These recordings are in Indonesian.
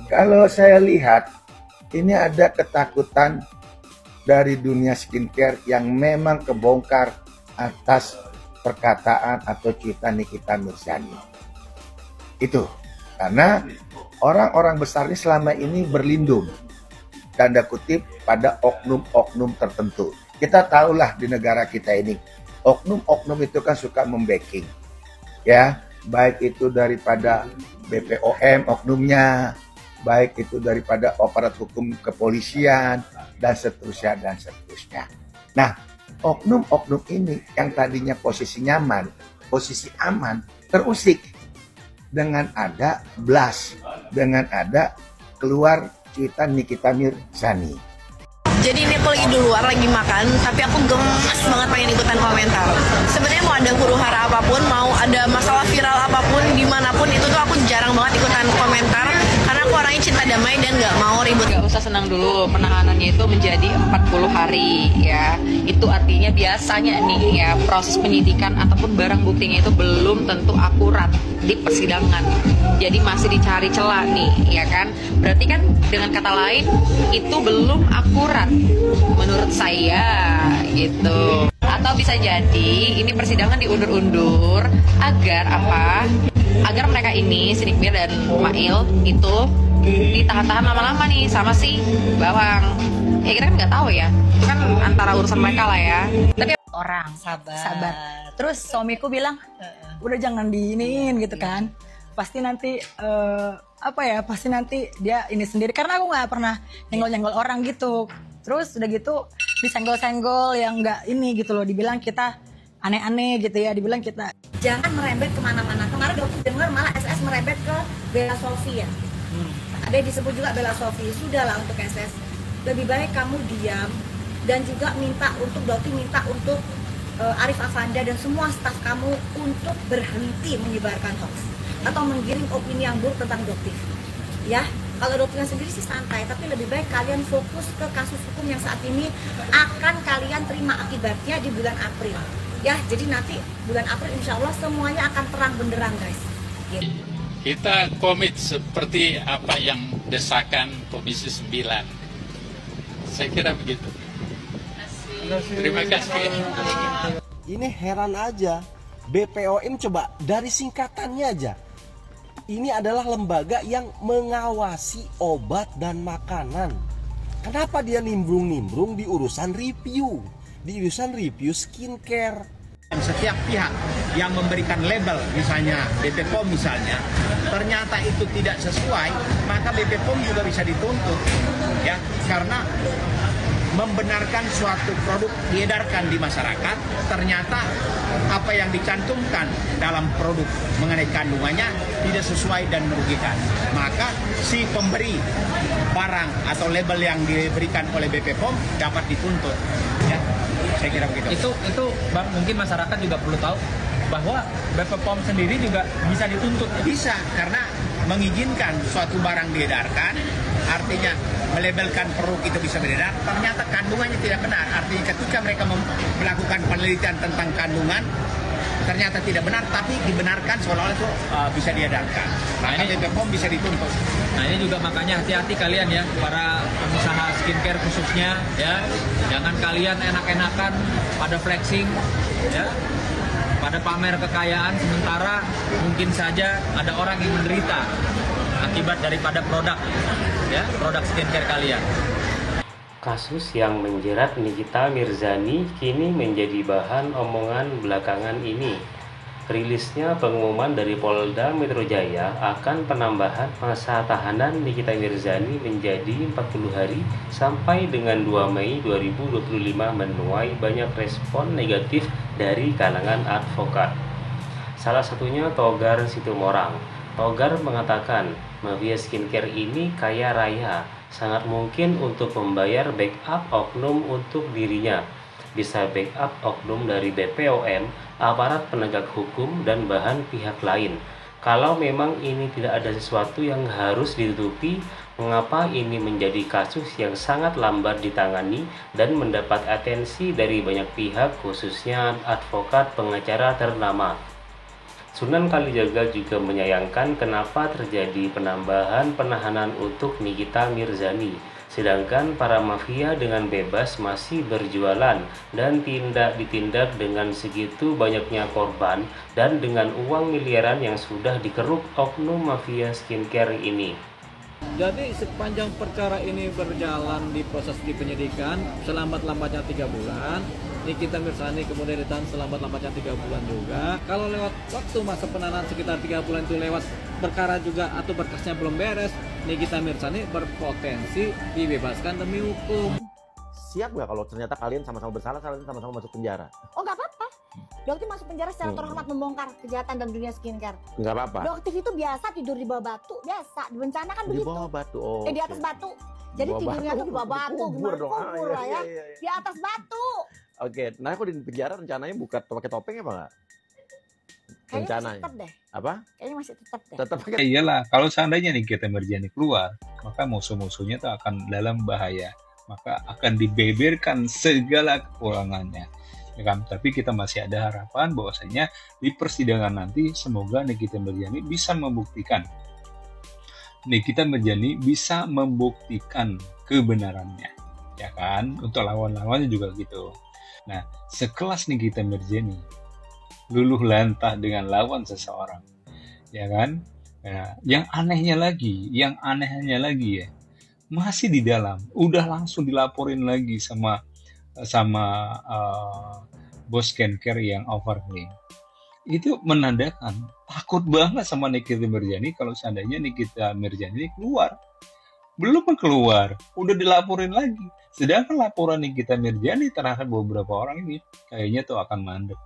Kalau saya lihat, ini ada ketakutan dari dunia skincare yang memang kebongkar atas perkataan atau cuitan Nikita Mirzani. Itu karena orang-orang besar ini selama ini berlindung, tanda kutip, pada oknum-oknum tertentu. Kita tahulah di negara kita ini, oknum-oknum itu kan suka membacking, ya, baik itu daripada BPOM oknumnya, baik itu daripada aparat hukum kepolisian, dan seterusnya, dan seterusnya. Nah, oknum-oknum ini yang tadinya posisi nyaman, posisi aman, terusik dengan ada blast, dengan ada keluar cuitan Nikita Mirzani. Jadi ini aku lagi di luar, lagi makan, tapi aku gemes banget pengen ikutan komentar. Sebenarnya mau ada huru hara apapun, mau ada masalah viral apapun, dimanapun itu tuh aku jarang banget ikutan komentar. Karena aku orangnya cinta damai dan gak mau ribut. Gak usah senang dulu, penahanannya itu menjadi 40 hari ya. Itu artinya biasanya nih ya, proses penyidikan ataupun barang buktinya itu belum tentu akurat di persidangan. Jadi masih dicari celah nih ya kan. Berarti kan dengan kata lain itu belum akurat menurut saya gitu. Atau bisa jadi ini persidangan diundur-undur agar apa? Agar mereka ini, Sidik Mir dan Mail itu ditahan-tahan lama-lama nih sama si Bawang. Ya kita kan nggak tahu ya, itu kan antara urusan mereka lah ya. Tapi orang sabar. Terus suamiku bilang, udah jangan diiniin gitu kan. Pasti nanti pasti nanti dia ini sendiri, karena aku nggak pernah nyenggol-nyenggol orang gitu. Terus udah gitu disenggol-senggol yang nggak ini gitu loh, dibilang kita aneh-aneh gitu ya, dibilang kita jangan merembet kemana-mana. Kemarin dokter dengar malah SS merembet ke Bella Sofia. Ada yang disebut juga Bella Sofia. Sudahlah untuk SS, lebih baik kamu diam dan juga minta untuk Arif Afanda dan semua staf kamu untuk berhenti menyebarkan hoax atau menggiring opini yang buruk tentang Doktif. Ya, kalau Doktifnya sendiri sih santai, tapi lebih baik kalian fokus ke kasus hukum yang saat ini akan kalian terima akibatnya di bulan April. Ya, jadi nanti bulan April insya Allah semuanya akan terang benderang, guys. Gitu. Kita komit seperti apa yang desakan Komisi 9. Saya kira begitu. Terima kasih. Ini heran aja, BPOM coba dari singkatannya aja. Ini adalah lembaga yang mengawasi obat dan makanan. Kenapa dia nimbrung-nimbrung di urusan review? Di urusan review skincare. Setiap pihak yang memberikan label, misalnya BP POM misalnya, ternyata itu tidak sesuai, maka BP POM juga bisa dituntut, ya, karena membenarkan suatu produk diedarkan di masyarakat, ternyata apa yang dicantumkan dalam produk mengenai kandungannya tidak sesuai dan merugikan. Maka si pemberi barang atau label yang diberikan oleh BP POM dapat dituntut. Ya, saya kira begitu. Itu Bang, mungkin masyarakat juga perlu tahu bahwa BP POM sendiri juga bisa dituntut. Bisa, karena mengizinkan suatu barang diedarkan, artinya melabelkan produk itu bisa beredar, ternyata kandungannya tidak benar. Artinya ketika mereka melakukan penelitian tentang kandungan, ternyata tidak benar, tapi dibenarkan seolah-olah itu bisa diedarkan. Maka BP POM bisa dituntut. Nah ini juga makanya hati-hati kalian ya, para pengusaha skincare khususnya ya. Jangan kalian enak-enakan pada flexing ya, pada pamer kekayaan, sementara mungkin saja ada orang yang menderita akibat daripada produk skincare kalian. Kasus yang menjerat Nikita Mirzani kini menjadi bahan omongan belakangan ini. Rilisnya pengumuman dari Polda Metro Jaya akan penambahan masa tahanan Nikita Mirzani menjadi 40 hari sampai dengan 2 Mei 2025 menuai banyak respon negatif dari kalangan advokat. Salah satunya Togar Situmorang. Togar mengatakan, mafia skincare ini kaya raya, sangat mungkin untuk membayar backup oknum untuk dirinya. Bisa backup oknum dari BPOM, aparat penegak hukum, dan bahan pihak lain. Kalau memang ini tidak ada sesuatu yang harus ditutupi, mengapa ini menjadi kasus yang sangat lambat ditangani dan mendapat atensi dari banyak pihak, khususnya advokat pengacara ternama. Sunan Kalijaga juga menyayangkan kenapa terjadi penambahan penahanan untuk Nikita Mirzani, sedangkan para mafia dengan bebas masih berjualan dan tidak ditindak dengan segitu banyaknya korban dan dengan uang miliaran yang sudah dikeruk oknum mafia skincare ini. Jadi sepanjang perkara ini berjalan di proses di penyidikan selambat-lambatnya 3 bulan, Nikita Mirzani kemudian ditahan selambat-lambatnya 3 bulan juga. Kalau lewat waktu masa penahanan sekitar 3 bulan itu lewat perkara juga atau berkasnya belum beres, Nikita Mirzani berpotensi dibebaskan demi hukum. Siap nggak kalau ternyata kalian sama-sama bersalah, kalian sama-sama masuk penjara? Oh nggak apa-apa. Dokter masuk penjara secara terhormat membongkar kejahatan dalam dunia skincare. Nggak apa-apa. Dokter itu biasa tidur di bawah batu, biasa. Di bencana kan begitu. Di bawah batu, oh. Di atas batu. Jadi tidurnya tuh di bawah batu, kubur dong. kubur lah ya. Di atas batu. Oke, nah aku di penjara rencananya buka pakai topeng apa nggak? Rencananya. Tetap deh. Apa? Kayaknya masih tetap deh. Tetap pakai. Iyalah, kalau seandainya Nikita Mirzani keluar, maka musuh-musuhnya tuh akan dalam bahaya. Maka akan dibeberkan segala kekurangannya. Ya kan? Tapi kita masih ada harapan bahwasanya di persidangan nanti semoga Nikita Mirzani bisa membuktikan. Nikita Mirzani bisa membuktikan kebenarannya. Ya kan? Untuk lawan-lawannya juga gitu. Nah, sekelas Nikita Mirzani luluh lantah dengan lawan seseorang. Ya kan? Nah, yang anehnya lagi ya, masih di dalam, udah langsung dilaporin lagi sama bos skincare yang overclaim. Itu menandakan takut banget sama Nikita Mirzani kalau seandainya Nikita Mirzani keluar. Belum keluar, udah dilaporin lagi. Sedangkan laporan Nikita Mirzani terhadap beberapa orang ini kayaknya tuh akan mandek.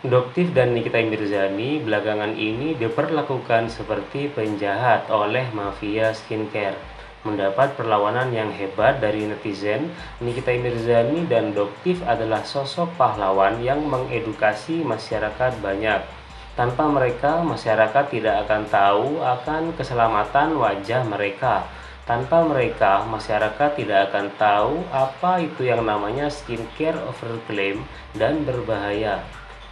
Doktif dan Nikita Mirzani belakangan ini diperlakukan seperti penjahat oleh mafia skincare. Mendapat perlawanan yang hebat dari netizen, Nikita Mirzani dan Doktif adalah sosok pahlawan yang mengedukasi masyarakat banyak. Tanpa mereka, masyarakat tidak akan tahu akan keselamatan wajah mereka. Tanpa mereka, masyarakat tidak akan tahu apa itu yang namanya skincare overclaim dan berbahaya.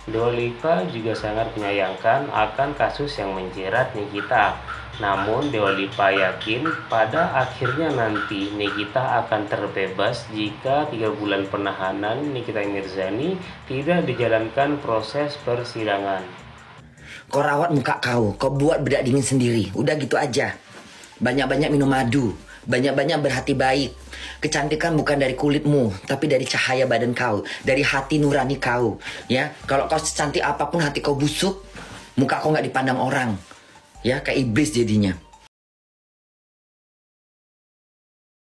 Dua Lipa juga sangat menyayangkan akan kasus yang menjerat Nikita. Namun Dua Lipa yakin pada akhirnya nanti Nikita akan terbebas jika 3 bulan penahanan Nikita Mirzani tidak dijalankan proses persidangan. Kau rawat muka kau buat bedak dingin sendiri, udah gitu aja. Banyak-banyak minum madu, banyak-banyak berhati baik. Kecantikan bukan dari kulitmu, tapi dari cahaya badan kau, dari hati nurani kau. Ya, kalau kau secantik apapun hati kau busuk, muka kau nggak dipandang orang. Ya, kayak iblis jadinya.